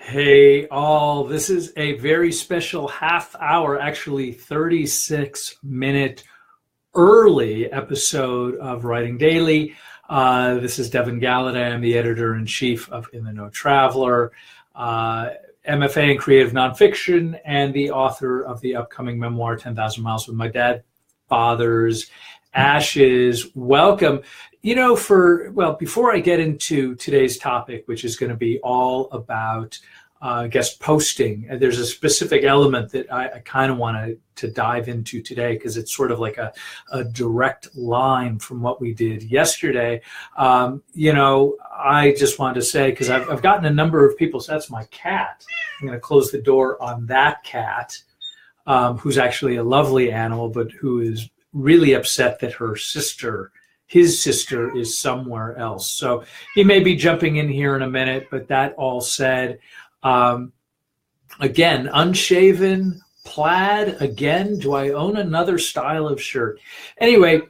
Hey all, this is a very special half hour, actually 36-minute early episode of Writing Daily. This is Devin Galaudet. I'm the editor-in-chief of In the Know Traveler, MFA in creative nonfiction, and the author of the upcoming memoir, 10,000 Miles with My Dad, Father's Ashes. Welcome. Before I get into today's topic, which is going to be all about guest posting, there's a specific element that I kind of wanted to dive into today because it's sort of like a direct line from what we did yesterday. I just wanted to say, because I've gotten a number of people, so that's my cat. I'm going to close the door on that cat, who's actually a lovely animal, but who is really upset that his sister is somewhere else. So he may be jumping in here in a minute, but that all said, again, unshaven, plaid, again, do I own another style of shirt? Anyway,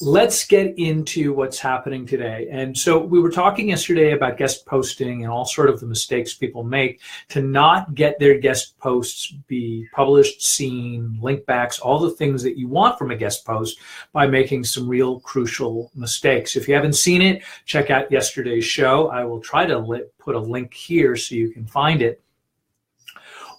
let's get into what's happening today. And so we were talking yesterday about guest posting and all sort of the mistakes people make to not get their guest posts be published, seen, link backs, all the things that you want from a guest post by making some real crucial mistakes. If you haven't seen it, check out yesterday's show. I will try to put a link here so you can find it.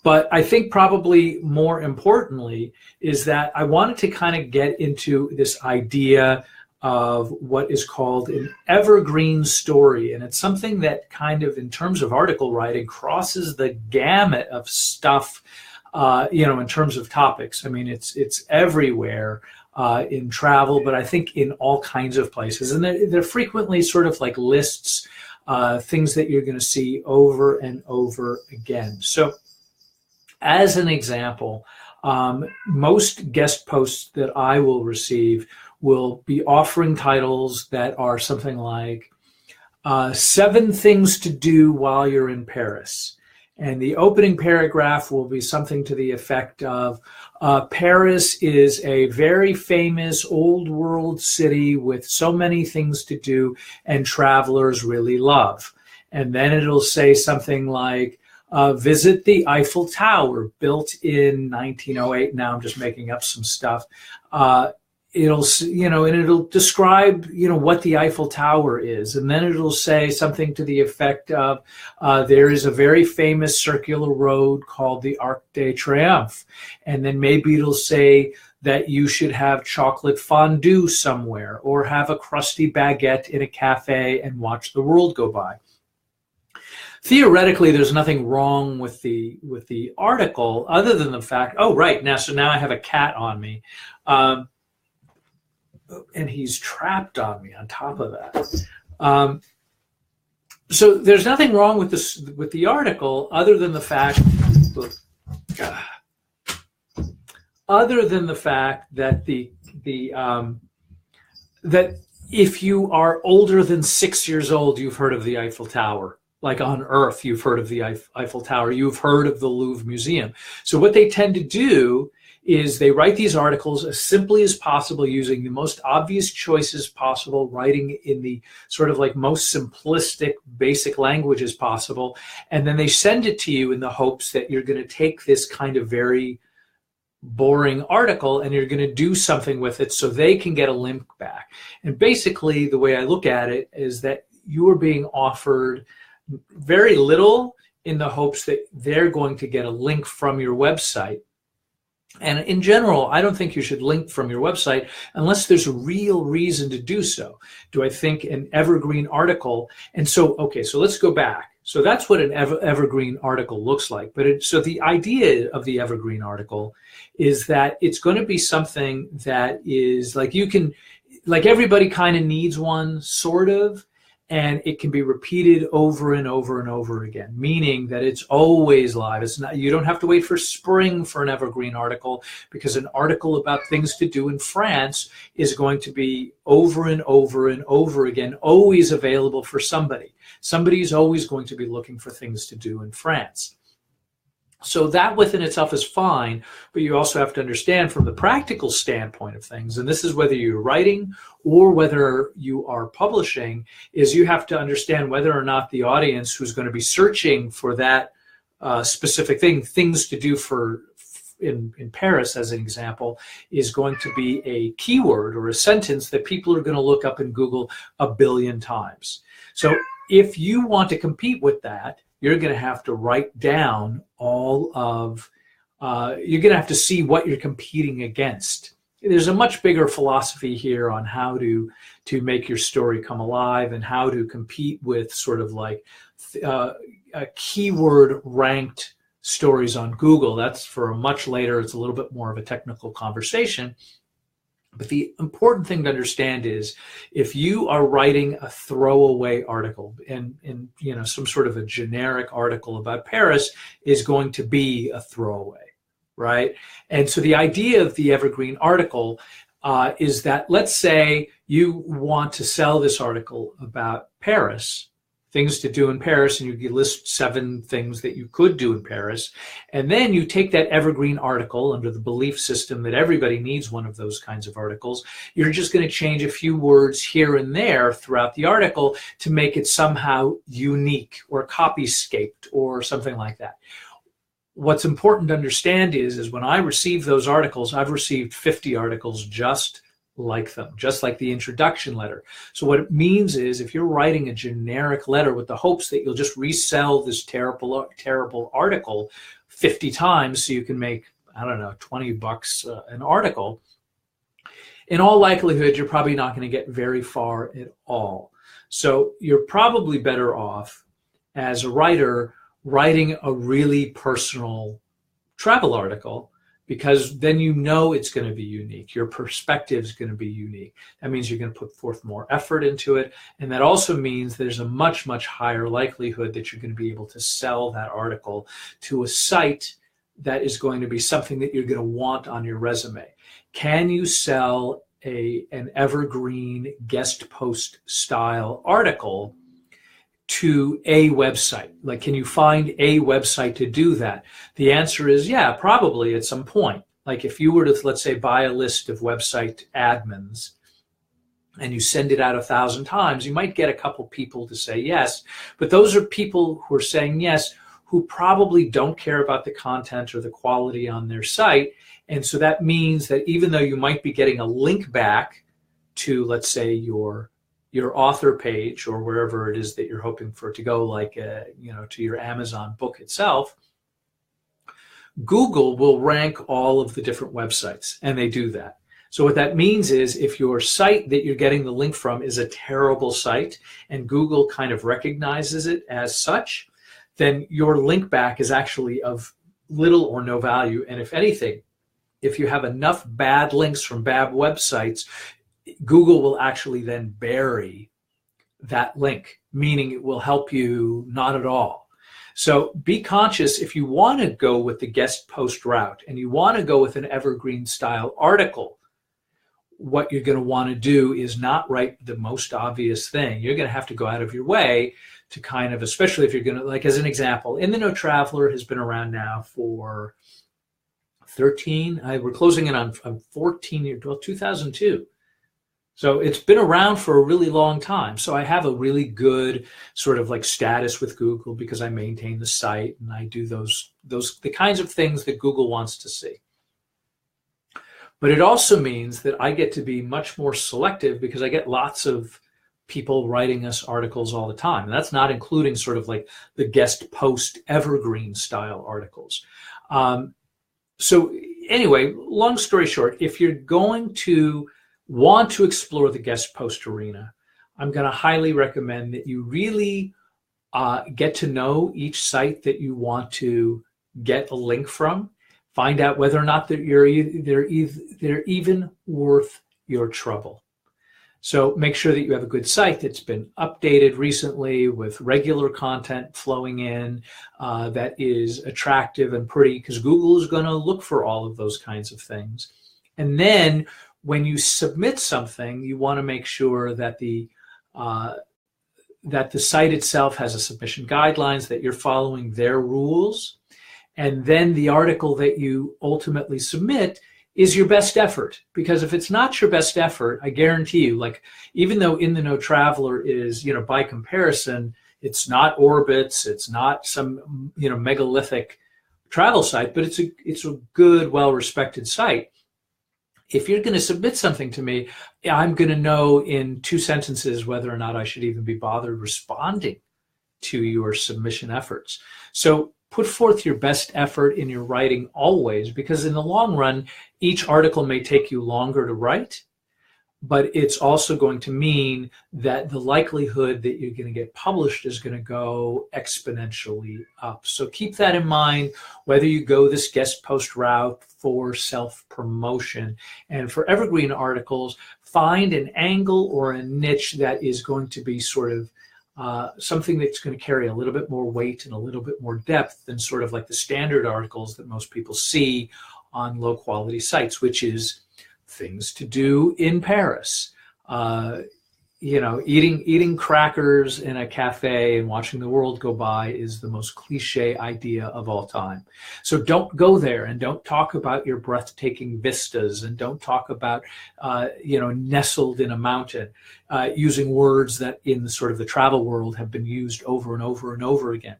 But I think probably more importantly is that I wanted to kind of get into this idea of what is called an evergreen story. And it's something that kind of, in terms of article writing, crosses the gamut of stuff, in terms of topics. I mean, it's everywhere in travel, but I think in all kinds of places. And they're frequently sort of like lists, things that you're going to see over and over again. So, as an example, most guest posts that I will receive will be offering titles that are something like 7 things to do while you're in Paris. And the opening paragraph will be something to the effect of, Paris is a very famous old world city with so many things to do and travelers really love. And then it'll say something like, visit the Eiffel Tower, built in 1908. Now I'm just making up some stuff. It'll describe, what the Eiffel Tower is. And then it'll say something to the effect of, there is a very famous circular road called the Arc de Triomphe. And then maybe it'll say that you should have chocolate fondue somewhere or have a crusty baguette in a cafe and watch the world go by. Theoretically, there's nothing wrong with the article other than the fact, so now I have a cat on me. And he's trapped on me on top of that. So there's nothing wrong with the article other than the fact that that if you are older than 6 years old, you've heard of the Eiffel Tower. Like on Earth, you've heard of the Eiffel Tower, you've heard of the Louvre Museum. So what they tend to do is they write these articles as simply as possible using the most obvious choices possible, writing in the sort of like most simplistic, basic language as possible. And then they send it to you in the hopes that you're going to take this kind of very boring article and you're going to do something with it so they can get a link back. And basically, the way I look at it is that you are being offered very little in the hopes that they're going to get a link from your website. And in general, I don't think you should link from your website unless there's a real reason to do so. Do I think an evergreen article? And so, so let's go back. So that's what an evergreen article looks like. So the idea of the evergreen article is that it's going to be something that is like everybody kind of needs one, sort of. And it can be repeated over and over and over again, meaning that it's always live. It's not, you don't have to wait for spring for an evergreen article, because an article about things to do in France is going to be over and over and over again, always available for somebody. Somebody's always going to be looking for things to do in France. So that within itself is fine, but you also have to understand from the practical standpoint of things, and this is whether you're writing or whether you are publishing, is you have to understand whether or not the audience who's going to be searching for that specific things to do for in Paris, as an example, is going to be a keyword or a sentence that people are going to look up in Google a billion times. So if you want to compete with that, you're going to have to write down all of, you're going to have to see what you're competing against. There's a much bigger philosophy here on how to make your story come alive and how to compete with sort of like keyword ranked stories on Google. That's for a much later, it's a little bit more of a technical conversation. But the important thing to understand is if you are writing a throwaway article and some sort of a generic article about Paris is going to be a throwaway, right? And so the idea of the evergreen article is that, let's say you want to sell this article about Paris, things to do in Paris, and you list 7 things that you could do in Paris. And then you take that evergreen article under the belief system that everybody needs one of those kinds of articles. You're just going to change a few words here and there throughout the article to make it somehow unique or copyscaped or something like that. What's important to understand is when I receive those articles, I've received 50 articles just like them, just like the introduction letter. So what it means is if you're writing a generic letter with the hopes that you'll just resell this terrible article 50 times so you can make, I don't know, $20 an article, in all likelihood, you're probably not going to get very far at all. So you're probably better off as a writer writing a really personal travel article, because then you know it's going to be unique. Your perspective is going to be unique. That means you're going to put forth more effort into it. And that also means there's a much, much higher likelihood that you're going to be able to sell that article to a site that is going to be something that you're going to want on your resume. Can you sell an evergreen guest post style article to a website? Like, can you find a website to do that? The answer is yeah, probably at some point. Like if you were to, let's say, buy a list of website admins and you send it out 1,000 times, you might get a couple people to say yes. But those are people who are saying yes, who probably don't care about the content or the quality on their site. And so that means that even though you might be getting a link back to, let's say, your author page or wherever it is that you're hoping for it to go, like to your Amazon book itself, Google will rank all of the different websites, and they do that. So what that means is if your site that you're getting the link from is a terrible site and Google kind of recognizes it as such, then your link back is actually of little or no value. And if anything, if you have enough bad links from bad websites, Google will actually then bury that link, meaning it will help you not at all. So be conscious if you want to go with the guest post route and you want to go with an evergreen style article, what you're going to want to do is not write the most obvious thing. You're going to have to go out of your way to kind of, especially if you're going to, like as an example, In the No Traveler has been around now for 13, we're closing in on 14 years, well, 2002. So it's been around for a really long time. So I have a really good sort of like status with Google because I maintain the site and I do the kinds of things that Google wants to see. But it also means that I get to be much more selective because I get lots of people writing us articles all the time. And that's not including sort of like the guest post evergreen style articles. So anyway, long story short, if you're going to want to explore the guest post arena, I'm going to highly recommend that you really get to know each site that you want to get a link from. Find out whether or not that they're even worth your trouble. So make sure that you have a good site that's been updated recently with regular content flowing in that is attractive and pretty, because Google is going to look for all of those kinds of things. And then when you submit something, you want to make sure that the site itself has a submission guidelines, that you're following their rules, and then the article that you ultimately submit is your best effort. Because if it's not your best effort, I guarantee you, like even though In the No Traveler is, by comparison, It's not orbits. It's not some, megalithic travel site, but it's a good, well-respected site. If you're going to submit something to me, I'm going to know in 2 sentences whether or not I should even be bothered responding to your submission efforts. So put forth your best effort in your writing always, because in the long run, each article may take you longer to write, but it's also going to mean that the likelihood that you're going to get published is going to go exponentially up. So keep that in mind, whether you go this guest post route for self-promotion. And for evergreen articles, find an angle or a niche that is going to be sort of something that's going to carry a little bit more weight and a little bit more depth than sort of like the standard articles that most people see on low-quality sites, which is things to do in Paris, eating crackers in a cafe and watching the world go by is the most cliche idea of all time. So don't go there, and don't talk about your breathtaking vistas, and don't talk about, nestled in a mountain, using words that in the sort of the travel world have been used over and over and over again.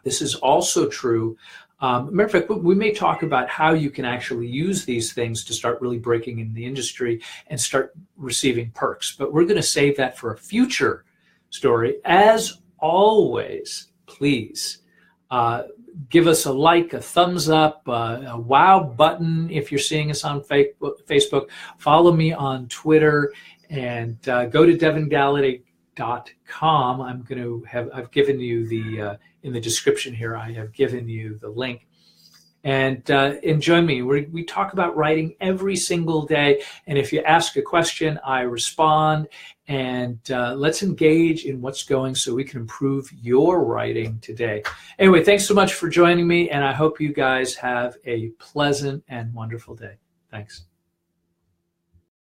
This is also true. Matter of fact, we may talk about how you can actually use these things to start really breaking in the industry and start receiving perks. But we're going to save that for a future story. As always, please give us a like, a thumbs up, a wow button if you're seeing us on Facebook. Follow me on Twitter, and go to devingallaudet.com. I've given you the in the description here, I have given you the link. And join me. We talk about writing every single day. And if you ask a question, I respond. And let's engage in what's going so we can improve your writing today. Anyway, thanks so much for joining me. And I hope you guys have a pleasant and wonderful day. Thanks.